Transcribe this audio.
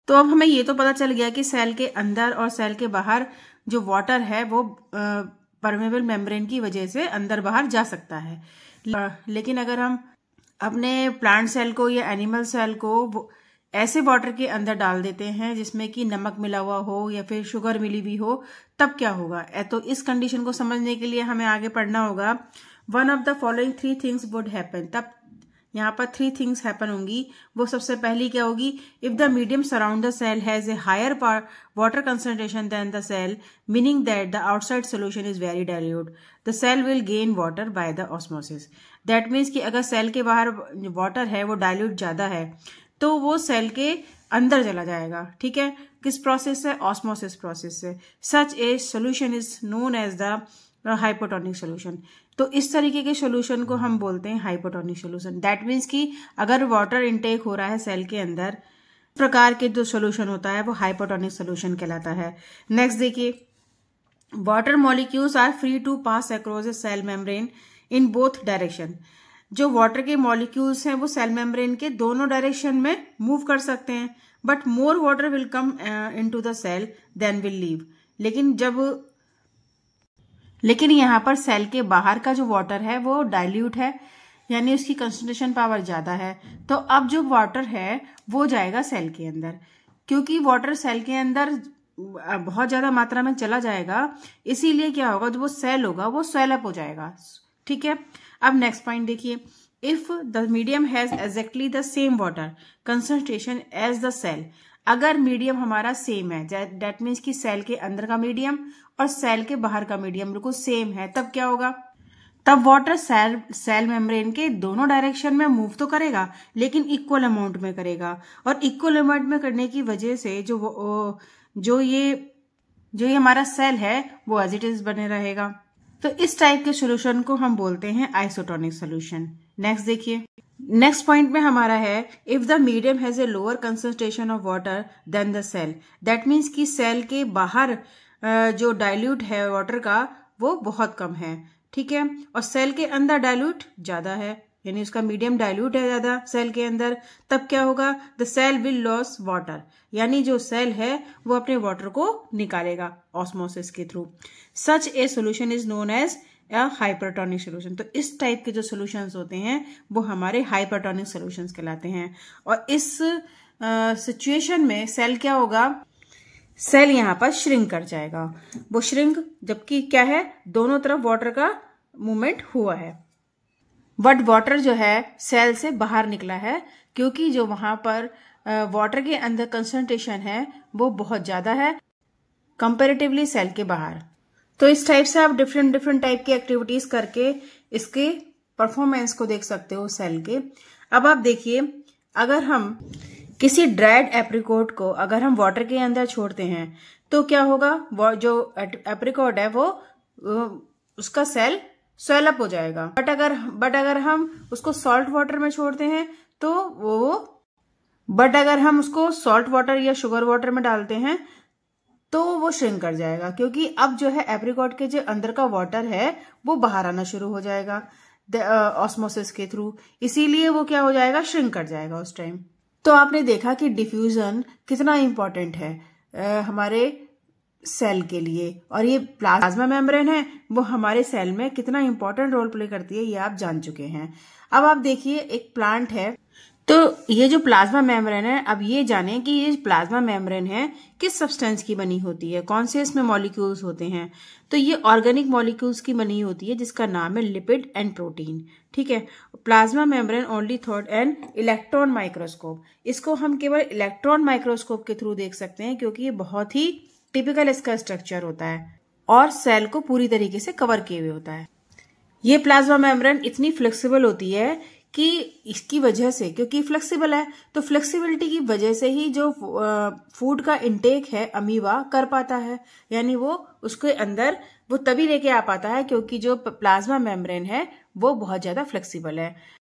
तो अब हमें ये तो पता चल गया कि सेल के अंदर और सेल के बाहर जो वाटर है वो परमेबल मेम्ब्रेन की वजह से अंदर बाहर जा सकता है। लेकिन अगर हम अपने प्लांट सेल को या एनिमल सेल को ऐसे वाटर के अंदर डाल देते हैं जिसमें कि नमक मिला हुआ हो या फिर शुगर मिली हुई हो, तब क्या होगा? तो इस कंडीशन को समझने के लिए हमें आगे पढ़ना होगा। One of the following 3 things would happen. तब यहाँ पर 3 थिंग्स हैपन होंगी। वो सबसे पहली क्या होगी? If the medium surround the cell has a higher water concentration then the cell, meaning that the outside solution is very dilute, the cell will gain water by the osmosis. That means कि अगर cell के बाहर water है वो dilute ज्यादा है तो वो सेल के अंदर चला जाएगा। ठीक है, किस प्रोसेस से? ऑस्मोसिस प्रोसेस से। Such a solution is known as the hypotonic solution. तो इस तरीके के सोल्यूशन को हम बोलते हैं हाइपोटोनिक सोल्यूशन। दैट मीन्स कि अगर वाटर इनटेक हो रहा है सेल के अंदर, प्रकार के जो सोल्यूशन होता है वो हाइपोटोनिक सोल्यूशन कहलाता है। नेक्स्ट देखिए, water molecules are free to pass across a cell membrane in both direction. जो वाटर के मॉलिक्यूल्स हैं वो सेल मेम्ब्रेन के दोनों डायरेक्शन में मूव कर सकते हैं, but more water will come into the cell then will leave. लेकिन यहाँ पर सेल के बाहर का जो वाटर है वो डाइल्यूट है, यानी उसकी कंसंट्रेशन पावर ज्यादा है। तो अब जो वाटर है वो जाएगा सेल के अंदर। क्योंकि वाटर सेल के अंदर बहुत ज्यादा मात्रा में चला जाएगा, इसीलिए क्या होगा, जो वो सेल होगा वो स्वेल अप हो जाएगा। ठीक है, अब नेक्स्ट पॉइंट देखिए, if the medium has exactly the same water concentration as the cell. अगर मीडियम हमारा सेम है, दैट मीन्स कि सेल के अंदर का मीडियम और सेल के बाहर का मीडियम बिल्कुल सेम है, तब क्या होगा? तब वाटर सेल मेम्ब्रेन के दोनों डायरेक्शन में मूव तो करेगा लेकिन इक्वल अमाउंट में करेगा, और इक्वल अमाउंट में करने की वजह से जो ये हमारा सेल है वो एज इट इज बने रहेगा। तो इस टाइप के सोल्यूशन को हम बोलते हैं आइसोटोनिक सोल्यूशन। नेक्स्ट देखिए, नेक्स्ट पॉइंट में हमारा है, if the medium has a lower concentration of water then the cell. That means कि सेल के बाहर जो डाइल्यूट है वाटर का वो बहुत कम है। ठीक है, और सेल के अंदर डाइल्यूट ज्यादा है, यानी उसका मीडियम डाइल्यूट है ज्यादा सेल के अंदर। तब क्या होगा? The cell will loss water, यानी जो सेल है वो अपने वाटर को निकालेगा ऑस्मोसिस के थ्रू। Such a solution is known as hypertonic solution. तो इस टाइप के जो सोल्यूशंस होते हैं वो हमारे हाइपरटोनिक सोल्यूशंस कहलाते हैं। और इस सिचुएशन में सेल क्या होगा? सेल यहाँ पर श्रिंक कर जाएगा। वो श्रिंक, जबकि क्या है, दोनों तरफ वाटर का मूवमेंट हुआ है, बट वाटर जो है सेल से बाहर निकला है, क्योंकि जो वहां पर वाटर के अंदर कंसंट्रेशन है वो बहुत ज्यादा है कंपेरेटिवली सेल के बाहर। तो इस टाइप से आप डिफरेंट टाइप की एक्टिविटीज करके इसके परफॉर्मेंस को देख सकते हो सेल के। अब आप देखिए, अगर हम किसी ड्राइड एप्रिकॉट को अगर हम वाटर के अंदर छोड़ते हैं तो क्या होगा? वो जो एप्रिकॉट है वो उसका सेल स्वेल अप हो जाएगा। बट अगर हम उसको सॉल्ट वाटर में छोड़ते हैं तो अगर हम उसको सॉल्ट वाटर या शुगर वाटर में डालते हैं तो वो श्रिंक कर जाएगा, क्योंकि अब जो है एप्रिकॉट के जो अंदर का वाटर है वो बाहर आना शुरू हो जाएगा ऑस्मोसिस के थ्रू, इसीलिए वो क्या हो जाएगा? श्रिंक कर जाएगा उस टाइम। तो आपने देखा कि डिफ्यूजन कितना इंपॉर्टेंट है हमारे सेल के लिए, और ये प्लाज्मा मेम्ब्रेन है वो हमारे सेल में कितना इंपॉर्टेंट रोल प्ले करती है ये आप जान चुके हैं। अब आप देखिए, एक प्लांट है, तो ये जो प्लाज्मा मेम्ब्रेन है, अब ये जाने कि ये प्लाज्मा मेम्ब्रेन है किस सब्सटेंस की बनी होती है, कौन से इसमें मॉलिक्यूल्स होते हैं। तो ये ऑर्गेनिक मॉलिक्यूल्स की बनी होती है जिसका नाम है लिपिड एंड प्रोटीन। ठीक है, plasma membrane only through an electron microscope. इसको हम केवल इलेक्ट्रॉन माइक्रोस्कोप के थ्रू देख सकते हैं, क्योंकि ये बहुत ही टिपिकल इसका स्ट्रक्चर होता है और सेल को पूरी तरीके से कवर किए हुए होता है। ये प्लाज्मा मेम्ब्रेन इतनी फ्लेक्सिबल होती है कि इसकी वजह से, क्योंकि फ्लेक्सिबल है तो फ्लेक्सिबिलिटी की वजह से ही जो फूड का इंटेक है अमीबा कर पाता है, यानी वो उसके अंदर वो तभी लेके आ पाता है क्योंकि जो प्लाज्मा मेम्ब्रेन है वो बहुत ज्यादा फ्लेक्सिबल है।